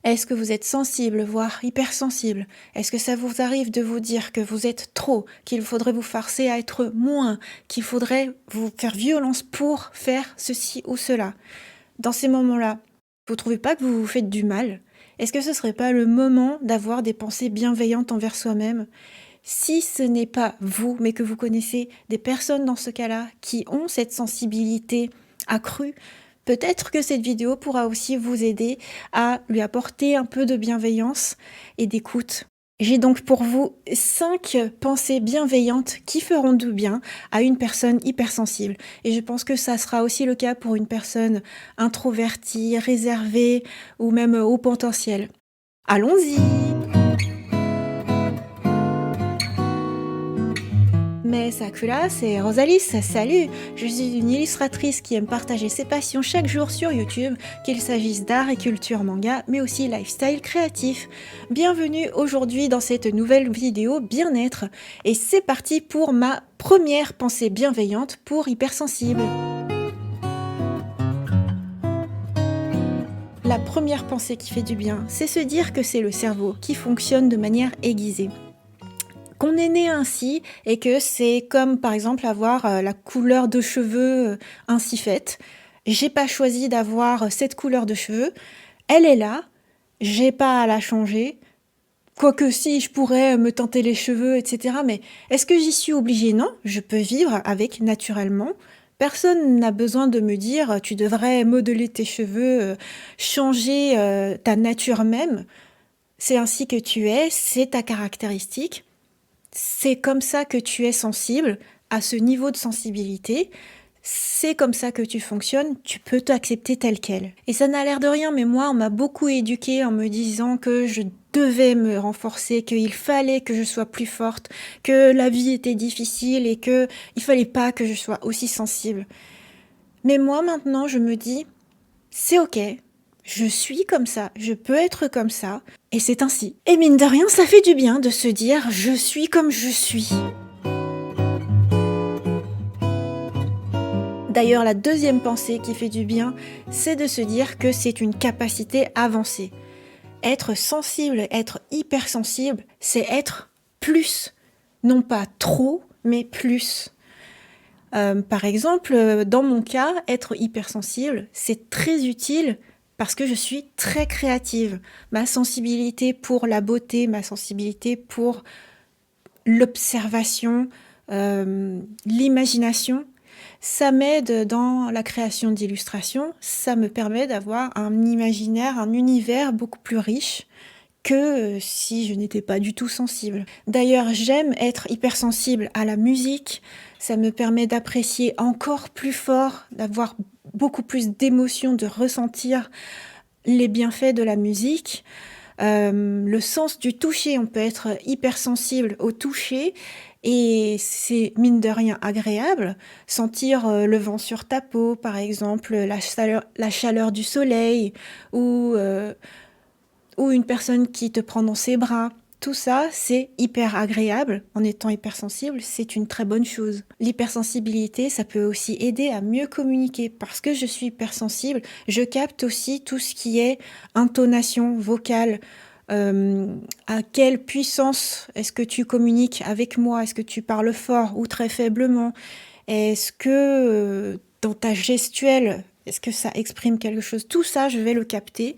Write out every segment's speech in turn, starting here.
Est-ce que vous êtes sensible, voire hypersensible? Est-ce que ça vous arrive de vous dire que vous êtes trop, qu'il faudrait vous forcer à être moins, qu'il faudrait vous faire violence pour faire ceci ou cela? Dans ces moments-là, vous trouvez pas que vous vous faites du mal? Est-ce que ce serait pas le moment d'avoir des pensées bienveillantes envers soi-même? Si ce n'est pas vous, mais que vous connaissez des personnes dans ce cas-là qui ont cette sensibilité accrue, peut-être que cette vidéo pourra aussi vous aider à lui apporter un peu de bienveillance et d'écoute. J'ai donc pour vous 5 pensées bienveillantes qui feront du bien à une personne hypersensible. Et je pense que ça sera aussi le cas pour une personne introvertie, réservée ou même au potentiel. Allons-y! Mais Sakura, c'est Rosalis, salut! Je suis une illustratrice qui aime partager ses passions chaque jour sur YouTube, qu'il s'agisse d'art et culture manga, mais aussi lifestyle créatif. Bienvenue aujourd'hui dans cette nouvelle vidéo bien-être, et c'est parti pour ma première pensée bienveillante pour hypersensible. La première pensée qui fait du bien, c'est se dire que c'est le cerveau qui fonctionne de manière aiguisée. Qu'on est né ainsi et que c'est comme par exemple avoir la couleur de cheveux ainsi faite. J'ai pas choisi d'avoir cette couleur de cheveux, elle est là, j'ai pas à la changer. Quoique si, je pourrais me teinter les cheveux, etc. Mais est-ce que j'y suis obligée? Non, je peux vivre avec naturellement. Personne n'a besoin de me dire tu devrais modeler tes cheveux, changer ta nature même. C'est ainsi que tu es, c'est ta caractéristique. C'est comme ça que tu es sensible, à ce niveau de sensibilité. C'est comme ça que tu fonctionnes, tu peux t'accepter tel quel. Et ça n'a l'air de rien, mais moi, on m'a beaucoup éduquée en me disant que je devais me renforcer, qu'il fallait que je sois plus forte, que la vie était difficile et que il fallait pas que je sois aussi sensible. Mais moi, maintenant, je me dis, c'est ok, je suis comme ça, je peux être comme ça, et c'est ainsi. Et mine de rien, ça fait du bien de se dire, je suis comme je suis. D'ailleurs, la deuxième pensée qui fait du bien, c'est de se dire que c'est une capacité avancée. Être sensible, être hypersensible, c'est être plus. Non pas trop, mais plus. Par exemple, dans mon cas, être hypersensible, c'est très utile parce que je suis très créative. Ma sensibilité pour la beauté, ma sensibilité pour l'observation, l'imagination, ça m'aide dans la création d'illustrations, ça me permet d'avoir un imaginaire, un univers beaucoup plus riche que si je n'étais pas du tout sensible. D'ailleurs, j'aime être hypersensible à la musique, ça me permet d'apprécier encore plus fort, d'avoir beaucoup plus d'émotions, de ressentir les bienfaits de la musique. Le sens du toucher, on peut être hypersensible au toucher et c'est mine de rien agréable. Sentir le vent sur ta peau, par exemple, la chaleur du soleil ou une personne qui te prend dans ses bras. Tout ça, c'est hyper agréable. En étant hypersensible, c'est une très bonne chose. L'hypersensibilité, ça peut aussi aider à mieux communiquer. Parce que je suis hypersensible, je capte aussi tout ce qui est intonation vocale. À quelle puissance est-ce que tu communiques avec moi? Est-ce que tu parles fort ou très faiblement? Est-ce que dans ta gestuelle, est-ce que ça exprime quelque chose? Tout ça, je vais le capter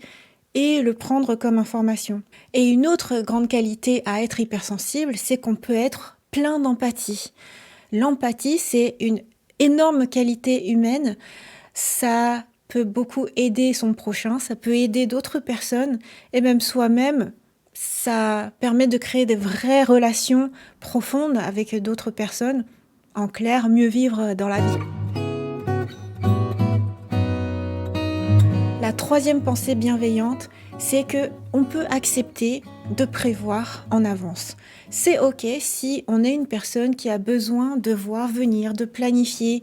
et le prendre comme information. Et une autre grande qualité à être hypersensible, c'est qu'on peut être plein d'empathie. L'empathie, c'est une énorme qualité humaine. Ça peut beaucoup aider son prochain, ça peut aider d'autres personnes et même soi-même. Ça permet de créer des vraies relations profondes avec d'autres personnes. En clair, mieux vivre dans la vie. La troisième pensée bienveillante, c'est que on peut accepter de prévoir en avance. C'est ok si on est une personne qui a besoin de voir venir, de planifier,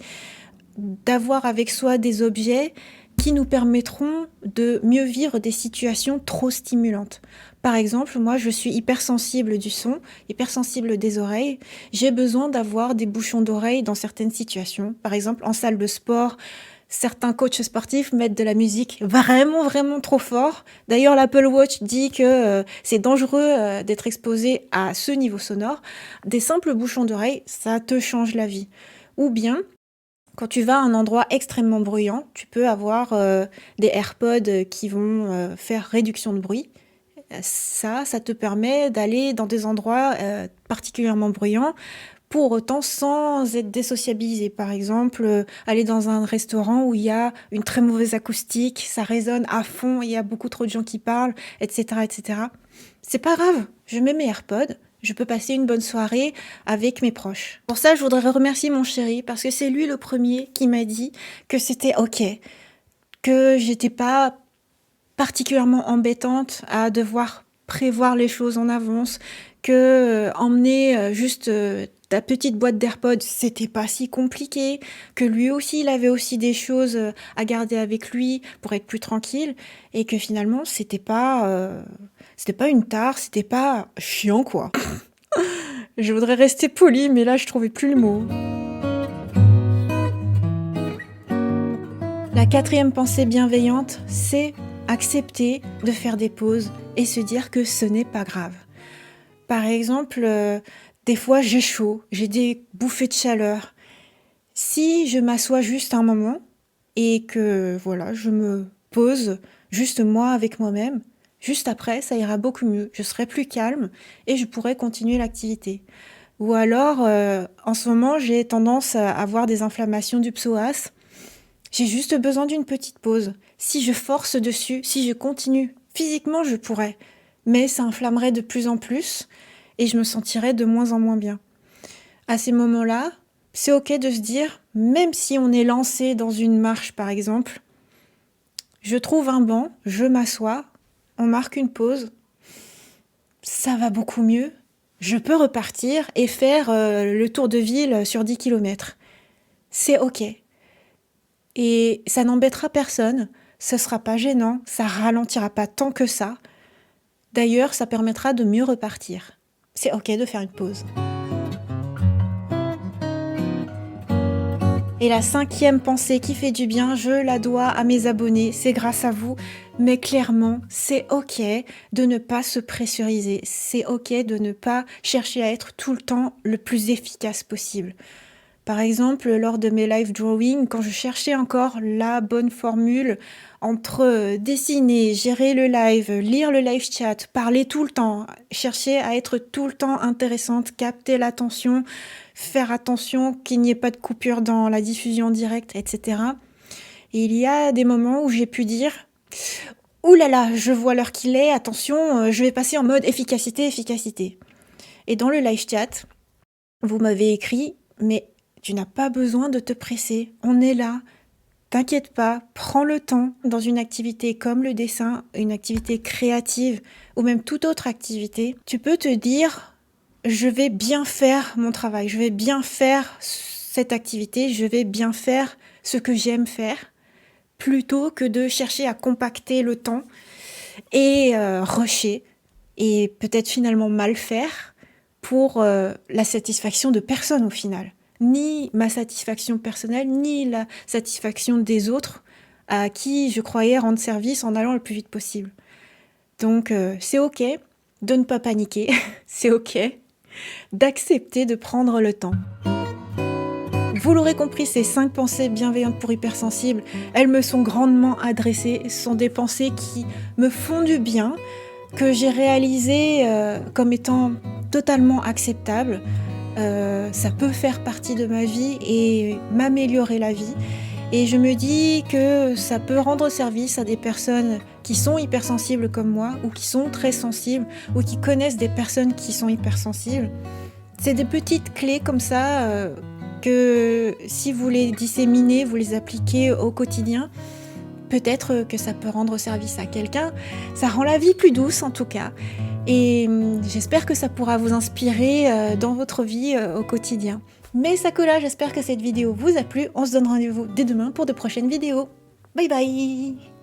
d'avoir avec soi des objets qui nous permettront de mieux vivre des situations trop stimulantes. Par exemple, moi je suis hypersensible du son, hypersensible des oreilles. J'ai besoin d'avoir des bouchons d'oreilles dans certaines situations. Par exemple, en salle de sport, Certains coachs sportifs mettent de la musique vraiment, vraiment trop fort. D'ailleurs, l'Apple Watch dit que c'est dangereux d'être exposé à ce niveau sonore. Des simples bouchons d'oreille, ça te change la vie. Ou bien, quand tu vas à un endroit extrêmement bruyant, tu peux avoir des AirPods qui vont faire réduction de bruit. Ça te permet d'aller dans des endroits particulièrement bruyants, pour autant sans être désociabilisé. Par exemple, aller dans un restaurant où il y a une très mauvaise acoustique, ça résonne à fond, il y a beaucoup trop de gens qui parlent, etc., etc. C'est pas grave, je mets mes AirPods, je peux passer une bonne soirée avec mes proches. Pour ça, je voudrais remercier mon chéri, parce que c'est lui le premier qui m'a dit que c'était ok, que j'étais pas particulièrement embêtante à devoir prévoir les choses en avance, que emmener juste ta petite boîte d'AirPods, c'était pas si compliqué, que lui aussi, il avait aussi des choses à garder avec lui pour être plus tranquille, et que finalement, c'était pas une tare, c'était pas chiant, quoi. Je voudrais rester polie, mais là, je trouvais plus le mot. La quatrième pensée bienveillante, c'est accepter de faire des pauses et se dire que ce n'est pas grave. Par exemple, des fois j'ai chaud, j'ai des bouffées de chaleur. Si je m'assois juste un moment et que voilà, je me pose juste moi avec moi-même, juste après, ça ira beaucoup mieux. Je serai plus calme et je pourrai continuer l'activité. Ou alors, en ce moment, j'ai tendance à avoir des inflammations du psoas. J'ai juste besoin d'une petite pause. Si je force dessus, si je continue, physiquement je pourrais, mais ça inflammerait de plus en plus et je me sentirais de moins en moins bien. À ces moments-là, c'est ok de se dire, même si on est lancé dans une marche par exemple, je trouve un banc, je m'assois, on marque une pause, ça va beaucoup mieux, je peux repartir et faire le tour de ville sur 10 km. C'est ok. Et ça n'embêtera personne, ce sera pas gênant, ça ralentira pas tant que ça. D'ailleurs, ça permettra de mieux repartir. C'est ok de faire une pause. Et la cinquième pensée qui fait du bien, je la dois à mes abonnés, c'est grâce à vous. Mais clairement, c'est ok de ne pas se pressuriser, c'est ok de ne pas chercher à être tout le temps le plus efficace possible. Par exemple, lors de mes live drawing, quand je cherchais encore la bonne formule entre dessiner, gérer le live, lire le live chat, parler tout le temps, chercher à être tout le temps intéressante, capter l'attention, faire attention qu'il n'y ait pas de coupure dans la diffusion directe, etc. Et il y a des moments où j'ai pu dire « Ouh là là, je vois l'heure qu'il est, attention, je vais passer en mode efficacité, efficacité. » Et dans le live chat, vous m'avez écrit « Mais tu n'as pas besoin de te presser, on est là, t'inquiète pas, prends le temps. » Dans une activité comme le dessin, une activité créative ou même toute autre activité, tu peux te dire « Je vais bien faire mon travail, je vais bien faire cette activité, je vais bien faire ce que j'aime faire » plutôt que de chercher à compacter le temps et rusher et peut-être finalement mal faire pour la satisfaction de personne au final. Ni ma satisfaction personnelle, ni la satisfaction des autres à qui je croyais rendre service en allant le plus vite possible. Donc c'est ok de ne pas paniquer, c'est ok d'accepter de prendre le temps. Vous l'aurez compris, ces 5 pensées bienveillantes pour hypersensibles, elles me sont grandement adressées. Ce sont des pensées qui me font du bien, que j'ai réalisées comme étant totalement acceptables. Ça peut faire partie de ma vie et m'améliorer la vie. Et je me dis que ça peut rendre service à des personnes qui sont hypersensibles comme moi, ou qui sont très sensibles, ou qui connaissent des personnes qui sont hypersensibles. C'est des petites clés comme ça que si vous les disséminez, vous les appliquez au quotidien, peut-être que ça peut rendre service à quelqu'un. Ça rend la vie plus douce en tout cas. Et j'espère que ça pourra vous inspirer dans votre vie au quotidien. Mais Sakola, j'espère que cette vidéo vous a plu. On se donne rendez-vous dès demain pour de prochaines vidéos. Bye bye!